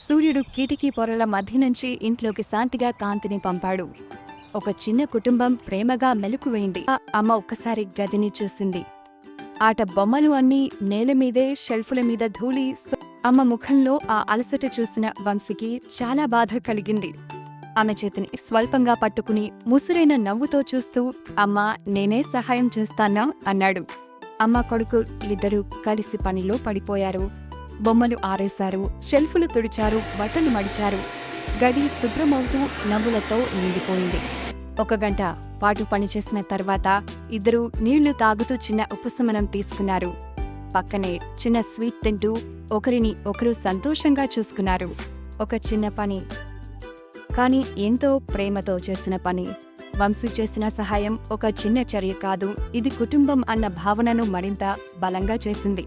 సూర్యుడు కిటికీ పొరల మధ్య నుంచి ఇంట్లోకి శాంతిగా కాంతిని పంపాడు. ఒక చిన్న కుటుంబం ప్రేమగా మెలకువైంది. అమ్మ ఒక్కసారి గదిని చూసింది. ఆట బొమ్మలు అన్నీ నేలమీదే, షెల్ఫుల మీద ధూళి. అమ్మ ముఖంలో ఆ అలసట చూసిన వంశీకి చాలా బాధ కలిగింది. ఆమె చేతిని స్వల్పంగా పట్టుకుని ముసురైన నవ్వుతో చూస్తూ, అమ్మా, నేనే సహాయం చేస్తానా అన్నాడు. అమ్మ కొడుకు ఇద్దరూ కలిసి పనిలో పడిపోయారు. బొమ్మలు ఆరేశారు, షెల్ఫులు తుడిచారు, బట్టలు మడిచారు. గది శుభ్రమవుతూ నవ్వులతో నిండిపోయింది. 1 గంట పాటు పనిచేసిన తర్వాత ఇద్దరూ నీళ్లు తాగుతూ చిన్న ఉపశమనం తీసుకున్నారు. పక్కనే చిన్న స్వీట్ తింటూ ఒకరిని ఒకరు సంతోషంగా చూసుకున్నారు. ఒక చిన్న పని, కానీ ఎంతో ప్రేమతో చేసిన పని. వంశీ చేసిన సహాయం ఒక చిన్న చర్య కాదు, ఇది కుటుంబం అన్న భావనను మరింత బలంగా చేసింది.